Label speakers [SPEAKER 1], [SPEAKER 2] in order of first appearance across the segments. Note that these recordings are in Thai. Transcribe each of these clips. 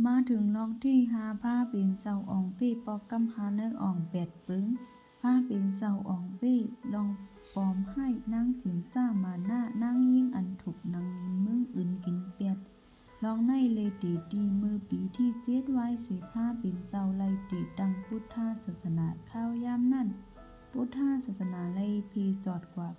[SPEAKER 1] มาถึงลองที่หาผ้าเป็นเจ้าอ่องปี้ปอกกำหาเนื้ออ่องแปดปึงผ้าเป็นเจ้าอ่องปี้ลองปลอมให้นางจินจ้ามาหน้านางยิ่งอันถูกนางยินมึงอื่นกินเปียดลองในเลยตีดีมือปีที่เจ็ดไว้สิผ้าเป็นเจ้าไลตีดังพุทธศาสนาข้าวยามนั่นพุทธศาสนาไลพีจอดกว่า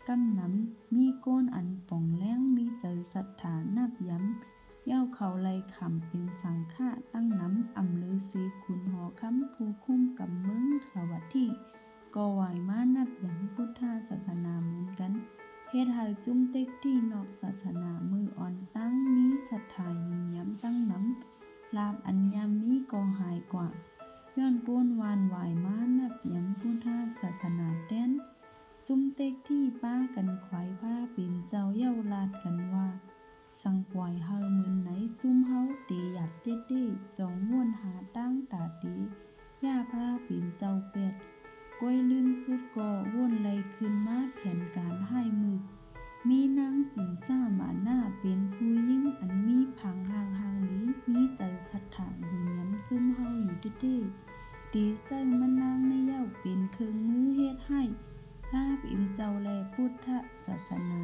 [SPEAKER 1] กำน้ำมีโกนอันป่องแล้งมีเจอศรัทธานับย้ำเย้าเขาไลขำเป็นสังฆะตั้งน้ำอำลือสีคุณหอคำผู้คุ้มกับเมืองสวัสดีก็ไหวมานับย้ำพุทธศาสนาเหมือนกันเฮ็ดให้จุ้มเต็กที่นอกศาสนามืออ่อนตั้งนี้ศรัทธายิงย้ำตั้งน้ำลาบอัญญามีก็หายกว่าย้อนก้นวานไหวมานับย้ำพุทธศาสนาแดนซุ่มเต็กที่ป้ากันไขว่ผ้าเป็นเจ้าเย้าลาดกันว่าสั่งปล่อยเฮาเหมือนไหนจุ้มเฮาตีหยัดเด็ดดีจองม่วนหาตั้งตาดีย่าพระเป็นเจ้าเป็ดก้อยลื่นสุดก่อว่นไหลขึ้นมาแผนการให้มือมีนางจิงจ้ามาหน้าเป็นผู้ยิ่งอันมีผังห่างนี้มีใจศรัทธาอยู่ย้ำจุ้มเฮาอยู่เด็ดดีดีใจมันนางในเย้าเป็นเครื่องมือเฮ็ดให้พระเป็นเจ้าแลพุทธศาสนา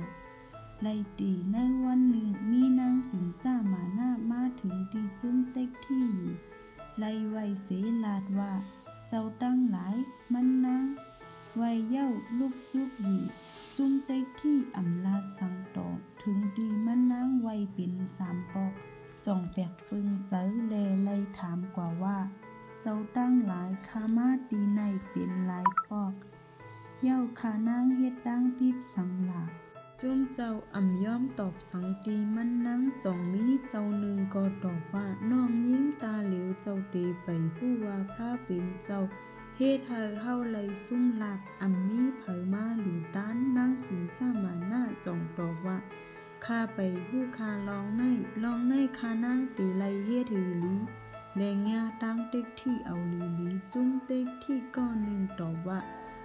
[SPEAKER 1] ไล่ตีในวันหนึ่งมีนางจินจ้ามาหน้ามาถึงที่จุ้มเต็กที่อยู่ไล่ไว้เสลาดว่าเจ้าตั้งหลายมันนางไว้เย้าลูกจุกอยู่จุ้มเต็กที่อำลาสังต่อถึงดีมันนางไว้เป็นสามปอกจ่องแปกปึงเสือแลไล่ถามกว่าว่าเจ้าตั้งหลายคามาดีในเป็นหลายปอกเย้าขานางเฮ็ดดังพิษสังหลาจุ้มเจ้าย่อมตอบสังตีมันนางจ่องมีเจ้าหนึ่งก็ตอบว่าน้องยิ่งตาเหลวเจ้าเตไปผู้ว่าพระเป็นเจ้าเฮ็ดให้เฮาไหลซุ่มหลับมีเผยมาหลู่ต้านนางจินจ้ามาหน้าจ่องตอบว่าข้าไปผู้คาลองในคานางตีไหลเฮ็ดหือลีแลงยาตั้งเต็กที่เอาลีจุ้มเต็กที่ก้อนหนึ่งตอบว่า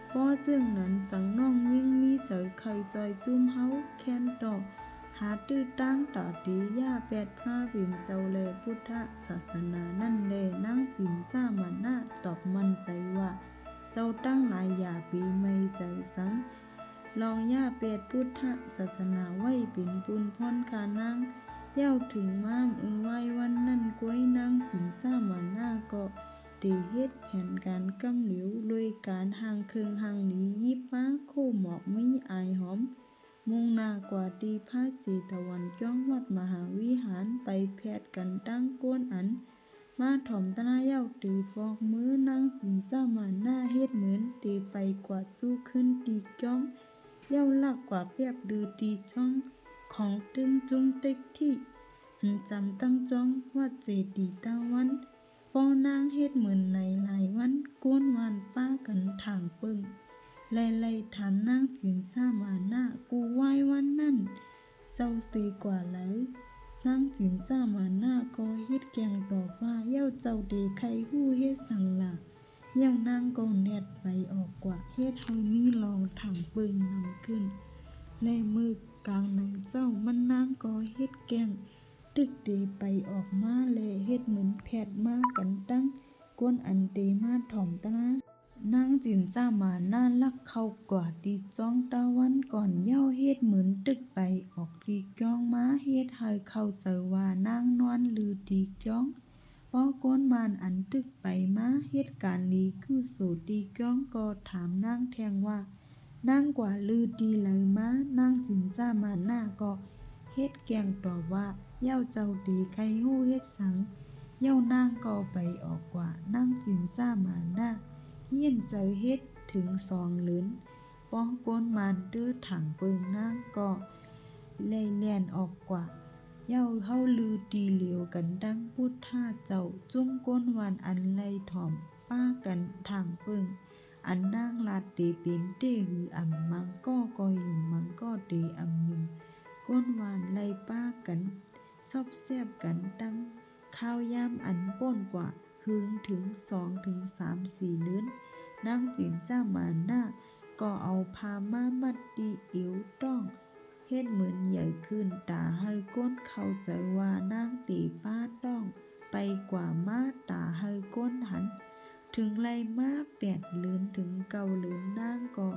[SPEAKER 1] เพราะจึงนั้นสังน้องยิ่งมีเจอไข่จอยจุ้มเฮาแค้นตอกหาตื้อตั้งต่อดีย่าแปดพระเป็นเจ้าแลพุทธศาสนานั่นแลนางจินจ้ามาหน้าตอบมั่นใจว่าเจ้าตั้งหลายอย่าปีไม่ใจสังลองย่าแปดพุทธศาสนาไว้เป็นปุนพรคานางเย้าถึงม้ามไว้วันนั่นก้วยนางจินจ้ามาหน้าก็ตีเฮ็ดแผนการกำเหลวโดยการห่างเคืองห่างหนียิบมาโคหมอกมีอายหอมมุ่งหน้ากว่าตีพระเจตวันจ้องวัดมหาวิหารไปแพทย์กันตั้งก้นอันมาถ่อมตนาเย้าตีปอกมือนางจินจ้ามาหน้าเฮ็ดเหมือนตีไปกว่าจู้ขึ้นตีจ้องเย้าลักกว่าเปียบดือตีจ้องของตึงจุงเต็กที่อันจำตั้งจ้องว่าเจดีตาวันพอนางเฮ็ดเหมือนในหลายวันก้นวานป้ากันทางปึ้งไล่ถามนางจินจ้ามาหน้ากูไหว้วันนั่นเจ้าตีกว่าแล้วนางจินจ้ามาหน้าก็เฮ็ดแกงตอบว่าเย้าเจ้าดีใครฮู้เฮ็ดสั่งล่ะเย้านางก็แนดไปออกกว่าเฮ็ดให้มีลองทางปึ้งนำขึ้นและมือกลางในเจ้ามันนางก็เฮ็ดแกงตึกเดไปออกมาแลเฮ็ดเหมือนแพทย์มากันตั้งก้นอันเตมาถ่อมตะนานางจินจ้ามาหน้าลักเข้ากว่าดีจ้องตะวันก่อนเย้าเฮ็ดเหมือนตึกไปออกดีจ้องมาเฮ็ดให้เข้าใจว่านางนอนลือดีจ้องพอก้นมานอันตึกไปมาเหตุการณ์นี้คือสู่ดีจ้องก็ถามนางแทงว่านางกว่าลือดีเลยมานางจินจ้ามาหน้าก็เฮ็ดแกงตอบว่าเย้าเจ้าดีใครฮู้เฮ็ดสังเย้านางก็ไปออกกว่านางจินจ้ามาหน้าเฮียนเจอเฮ็ดถึง2 หลืนป้องก้นมานตื้อถังเปิงนางก็แล่นออกกว่าเย้าเฮาลือดีเหลียวกันดังพุทธาเจ้าจุ้มก้นวานอันไล่ถ่อมป้ากันทางเปิงอันนางลาดเตเป็นเตหือมังก็อยู่มังก็เตยุมก้นวานไล่ป้ากันซอบแซบกันตั้งข้าวยามอันป้นกว่าหึงถึง2 ถึง 3 4 เดือนนางจินจ้ามาหน้าก็เอาพามามัดดีอิ๋วต้องเฮ็ดเหมือนใหญ่ขึ้นตาให้ก้นเข้าใจว่านางตีป้าต้อง ไปกว่ามาตาเฮยก้นหันถึงไล่มา8 เลือนถึง9 เลือนนางก็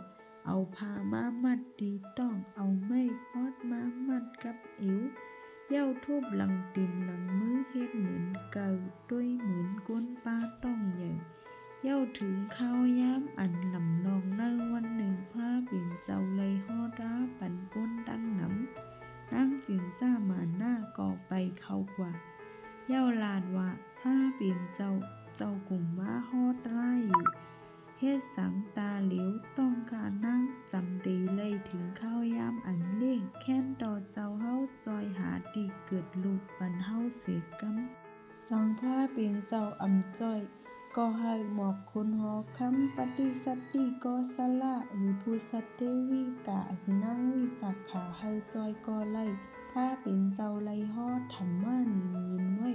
[SPEAKER 1] เอาผ้ามามัดดีต้องเอาไม้พอดมามัดกับอิ๋วเย้าทุบหลังตีนหลังมือเฮ็ดเหมือนเก่าด้วยเหมือนก้นป้าต้องใหญ่เย้าถึงข้าวยามอันลำลองในวันหนึ่งพระปิ่นเจ้าเลยฮอดาปันก้นดังหนำนางจินจ้ามาหน้าก่อไปเข้ากว่าเย้าลาดว่าพระปิ่นเจ้ากลุ่มมาฮอดไล่อยู่เฮ็ดสังตาเหลียวต้องการนั่งจำตีเลยถึงข้าวยามอันเล่งแค้นต่อเจ้าเฮาจอยหาดีเกิดลูกปันเฮาเสกกำสองพระปิ่นเจ้าอำจ้อยก็ให้หมอกคุณหอคำปฏิสัตติก็สละหรือผู้สัตเทวิกะหรือนางวิจักขาให้จอยก็ไล่พระปิ่นเจ้าไล่ฮอดธรรมานิมยินไว้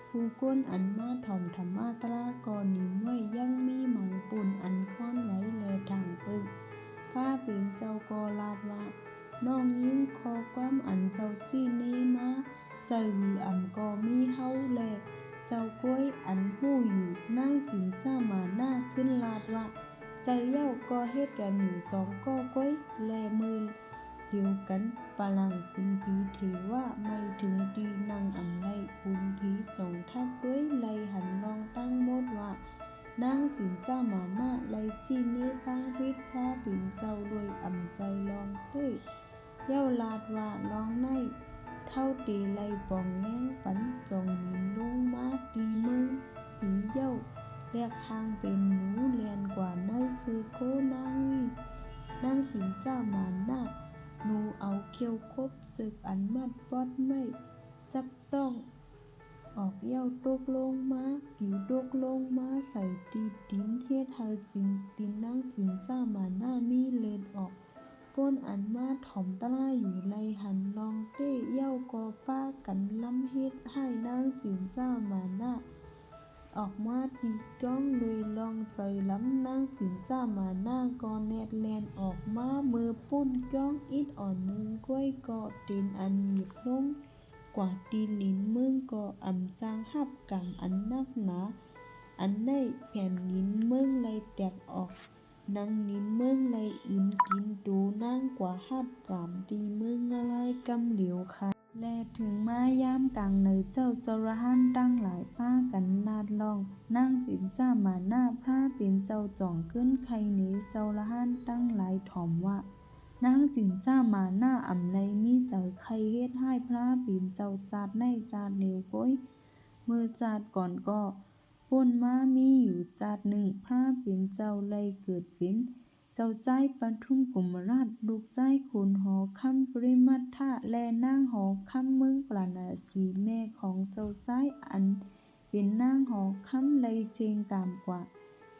[SPEAKER 1] ผู้ก้นอันมาถ่อมธรรมาตรากรนิมไว้ยังมีหมังปุ่นอันค้อนไว้แลทางปึกพระปิ่นเจ้าก็ลาดว่าน้องยิ่งคอความอันเจ้าจี้เนมาเจ้าหืออ่ำก็มีเฮาแลเจ้าก้วยอันหู้อยู่นั่งจินจ้ามาหน้าขึ้นลาดว่าเจ้าเย้าก็เฮ็ดกันอยู่2ก็ก้วยแลมือเดียวกันปะลังคุณผีเทว่าไม่ถึงดีนางอำไลคุณผีจงทักด้วยไลหันลองตั้งหมดว่านางจินจ้ามาหน้าไลจีเนตั้งพิษพระปิ่นเจ้าด้วยอำใจลองเต้เย้าลาดว่าลองในเท่าตีไลปองแง่งปันจงมินลุงมาตีมึงผีเย้าเรียกทางเป็นหนูเลียนกว่าเนยซื้อโคนางวินางจินจ้ามาหน้าหนูเอาเขี้ยวคบสึกอันมัดปอดไม่จับต้องออกเย้าตกลงมากิวตกลงมาใส่ตีดินเฮ็ดให้จินตินนางจินจ้ามาหน้ามีเลนออกป้นอันมาถ่อมตะลาอยู่ไลหันลองเต้เย้าก็ป้ากันล้ำเฮ็ดให้นางจินจ้ามาหน้าออกมาตีก้องเลยลองใจล้ำนางจินจ้ามาหน้าก็แนดแลนออกมามือปุ้นก้องอิดอ่อนนึงก้วยก็ตีนอันหยิบลงกว่าตีลิ้นมึงก็อำจางหับกำอันนักหนาอันได้แผ่นลิ้นมึงเลยแตกออกนางลิ้นมึงเลยอินกินดูนางกว่าหับกำตีมึงอะไรกำเหลียวค่ะและถึงมายามกลางเนยเจ้าจรหันตั้งหลายป้ากันลาดลองนางจินจ้ามาหน้าพระเป็นเจ้าจ่องขึ้นใครหนีเจ้าละหันตั้งหลายถ่อมว่านางจินจ้ามาหน้าอำไลมีเจ้าใครเฮ็ดให้พระปิ่นเจ้าจาดในจาดเหลวก้อยมือจาดก่อนก็ป่นมามีอยู่จาดหนึ่งพระปิ่นเจ้าเลยเกิดเป็นเจ้าใจปทุมกุมราชลูกใจคุณหอคำปริมัทธะและนางหอคำเมืองปราณสีแม่ของเจ้าใจอันเป็นนางหอคำเลยเสียงกามกว่า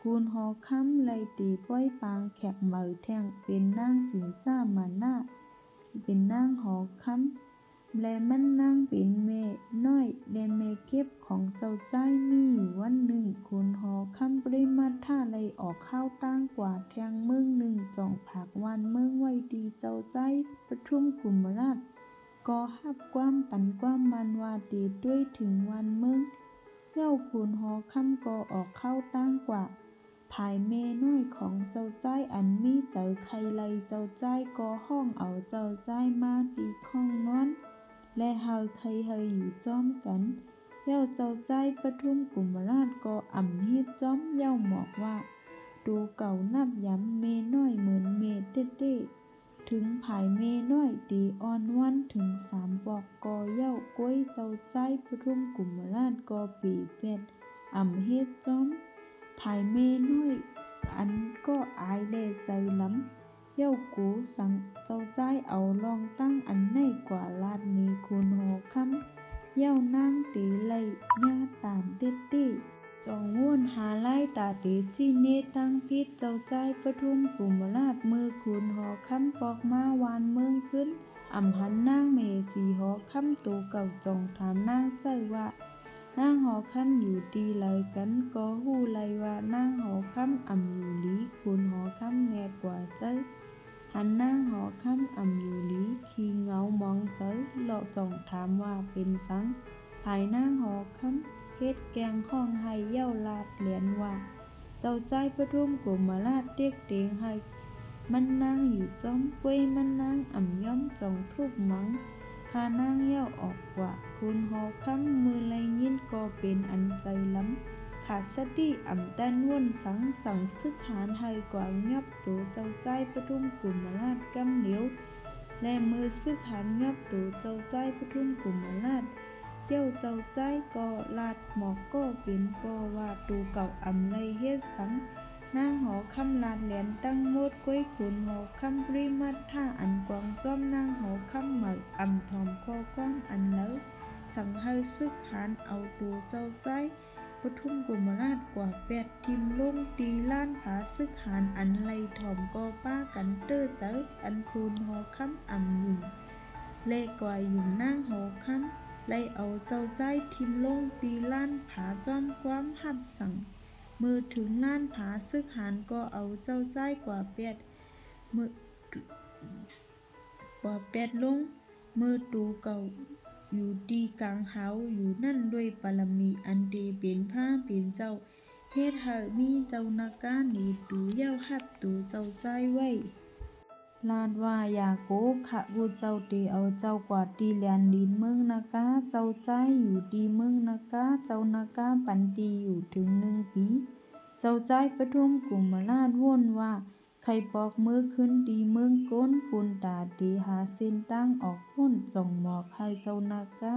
[SPEAKER 1] คุณหอคำเลยตีป้อยปางแขกเหมอแท่งเป็นนางจินจ้ามาหน้าเป็นนางหอคำและมันนางเป็นแม่น้อยและแม่เก็บของเจ้าใจมีอยู่วันหนึ่งคุณหอคำปริมัทธะเลยออกข้าวตั้งกว่าแทงเมืองหนึ่งจ่องผักวันเมืองไว้ดีเจ้าใจปทุมกุมราชก็ฮับความปันความมันว่าดีด้วยถึงวันเมืองเย้าคุณหอคำก็ออกข้าวตั้งกว่าภายเมน้อยของเจ้าใจอันมีเจ้าใครไลเจ้าใจก็ห้องเอาเจ้าใจมาตีข้องนอนและเฮาใครเฮยอยู่จ้อมกันเย้าเจ้าใจปทุมกุมราชก็อำเฮ็ดจ้อมเย้าหมอกว่าดูเก่านับย้ำเมน้อยเหมือนเมเต้ถึงภายเมน้อยตีอ่อนวันถึง3 ปอกก็เย้าก้วยเจ้าใจปทุมกุมราชก็ปีเป็ดอำเฮ็ดจ้อมภายเมน้อยอันก็อายแลใจล้ำเย้ากูสั่งเจ้าใจเอาลองตั้งอันในกว่าลาดนี้คุณหอคำเย้านางตีไลญาตามเต้จองวุ่นหาไล่ตาตีจีเนตั้งพิษเจ้าใจปทุมกุมราชมือคุณหอคำปอกมาวานเมืองขึ้นอำหันนางเมสีหอคำตูเก่าจองถามนางใจว่านางหอคำอยู่ดีเลยกันก็หู้เลยว่านางหอคำอำอยู่ลีคุณหอคำแน่กว่าใจหันนางหอคำอำอยู่ลีขี้เงามองใจเลาะจองถามว่าเป็นสังภายนางหอคำเฮ็ ฮ็ดแกงห้องให้เย้าลาดเหรียญว่าเจ้าใจปทุมกุมราชเตียกเตียงให้มันนางอยู่จอมป่วยมันนางอ่ำย่อมจองทุบมังคานางเย้าออกกว่าคุณหอค้ำมือไลยินก็เป็นอันใจล้ำขาดสติอ่ำแต้นว่นสั่งซึกหานให้กว่างับตัวเจ้าใจปทุมกุมราชกำเหลียวและมือซึกหานงับตัวเจ้าใจปทุมกุมราชเย้าเจ้าใจก็ลาดหมอกก็เป็นปอว่าตูเก่าอ่ำไลเฮ็ดสังนางหอคำลาดแหลนตั้งโมดก้วยขุนหอคำปริมัดท่าอันกวางจ้อมนางหอคำเหมออ่ำถอมคอก้อนอันเลิศสั่งให้ซึกหานเอาตัวเจ้าใจปทุมกุมราชกว่า8ทิมลงตีล้านผาซึกหานอันไลถอมก็ป้ากันเต้อเจออันคูนหอคำอ่ำยุ่มเลกว่ายุ่มนางหอคำไลเอาเจ้าใจทิมลงตีล้านผาจ้อมความหับสั่งมือถึงล้านผาซึกหานก็เอาเจ้าใจกว่ามือกว่าลงมือตูเก่าอยู่ดีกลางเฮาอยู่นั่นด้วยปรมีอันเดเป็นพระเป็นเจ้าเฮ็ดให้มีเจ้านาคาหนีตูเย้าหับตูเจ้าใจไว้ลาดว่าอย่าโกขะบูเจ้าตีเอาเจ้ากว่าตีแลนดินเมืองนากาเจ้าใจอยู่ดีเมืองนากาเจ้านากาปันตีอยู่ถึง1 ปีเจ้าใจปทุมกุมราชว่นว่าใครปอกมือขึ้นดีเมืองก้นปุนตาดีหาเส้นตั้งออกพ้นจ่องหมอกให้เจ้านากา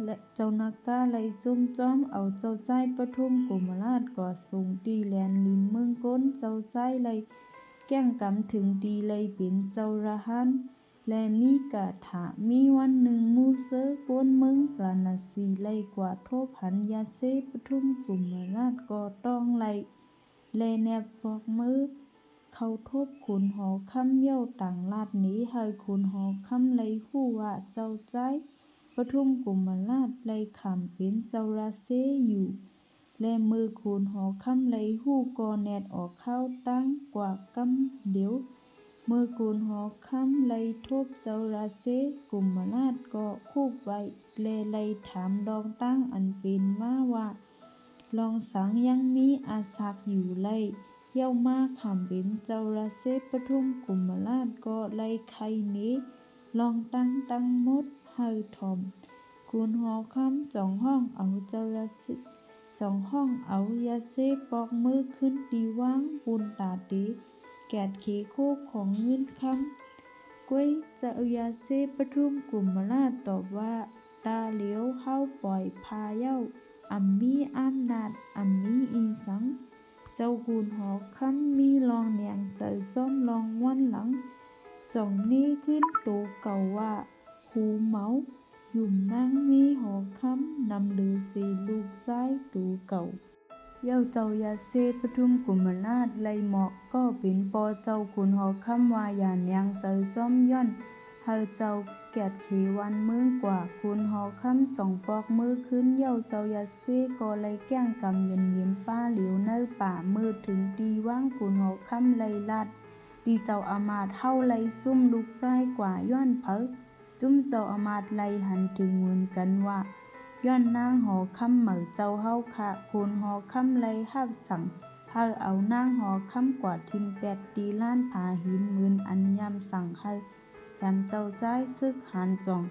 [SPEAKER 1] และเจ้านากาเลยจุ่มจ้อมเอาเจ้าใจปทุมกุมราชก่อสูงตีแลนลินเมืองก้นเจ้าใจเลยแก้งกำถึงดีเลยเป็นเจ้าระหันและมีกาถามีวันหนึ่งมูเซอร์ก้นเมืองปราณสีเลยกว่าโทพันยาเซปทุมกุมราชก็ต้องเลยและแนบปอกมือเขาทบขุนหอคำเย้าต่างลาดนี้ให้ขุนหอคำเลยฮู้ว่าเจ้าใจปทุมกุมราชเลยขำเป็นเจ้าราเซอยู่และมือขุนหอคำเลยฮู้ก็แนดออกเข้าตั้งกว่ากำเดียวมือขุนหอคำเลยทบเจ้าราเซกุมราชก็คูบไว้และเลยถามดองตั้งอันเป็นว่าลองสังยังมีอาศักอยู่เลยเย้ามาขำเป็นเจ้าราเซปทุมกุมราชก็เลยไขนี้ลองตั้งมดให้ถอมคุณหอคำจ่องห้องเอาเจ้าราเซจ่องห้องเอายาเซปอกมือขึ้นตีว่างปุนตาดีแกดเขโคกของเงินคำก้วยเจ้ายาเซปทุมกุมราชตอบว่าตาเหลียวเฮาปล่อยพาเย้าอัมมีอำนาจอัมมีอีสังเจ้ากุนหอคำมีลองแหนงเจอจ้อมลองวันหลังจ่องนี้ขึ้นโตเก่าว่าหูเมายุ่มนั่งมีหอคำนำลือสีลูกใจตูเก่าเย้าเจ้ายาเซปทุมกุมราชไลเหมาะก็เป็นปอเจ้าขุนหอคำว่าอย่าแหนงเจอจ้อมย่อนเฮาเจ้าแกดขีวันเมืองกว่าคุณหอคำจ่องปอกมือขึ้นเย้าเจ้ายาเซก็เลยแก้งกำเย็นป้าเหลียวเนื้อป่ามือถึงดีว่างคุณหอคำเลยลาดดีเจ้าอามาตเฮาเลยซุ่มลูกใจกว่าย้อนเผอจุ้มเจ้าอามาตเลยหันถึงเหมือนกันว่าย้อนนางหอคำเหมือเจ้าเฮาค่ะคุณหอคำเลยหับสั่งเฮาเอานางหอคำกว่าทิม8ตีล้านผาหินหมื่นอันยำสั่งให้ยำเจ้าใจซึกหันจ่อง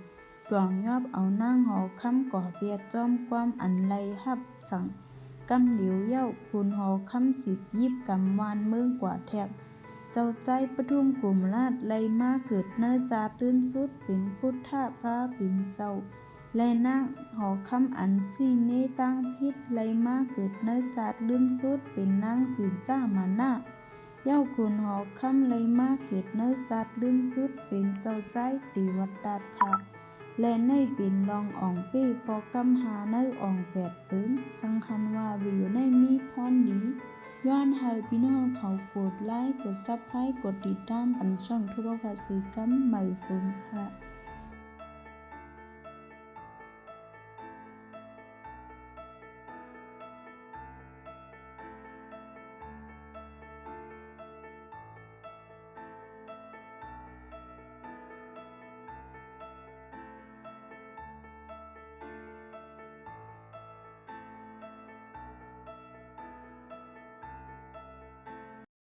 [SPEAKER 1] กล่องยอบเอานางหอคำก่อเบียดจอมความอันไลหับสั่งกำเหลียวเย้าคุณหอคำ10ยิบกำวานเมืองกว่าแทบเจ้าใจปทุมกุมราชไลมาเกิดเนื้อจาตื้นสุดเป็นพุทธพระเป็นเจ้าและนางหอคำอันซีเนตั้งพิษไลมาเกิดเนื้อจาตื้นสุดเป็นนางจืนจ้ามานะเย้าคุณหอคำเลยมาเกิดเนื้อจัดลื่นสุดเป็นเจ้าใจตีวัดดาดค่ะและในเป็นรองอ่องเป้ปอกำหาเนื้ออ่อง8 ปึ้งสังคันว่าวิวในมีพรดีย้อนให้พี่น้องเขากดไลค์กดซับสไครบ์กดติดตามปันช่องทุกภาษีกำใหม่สูงค่ะ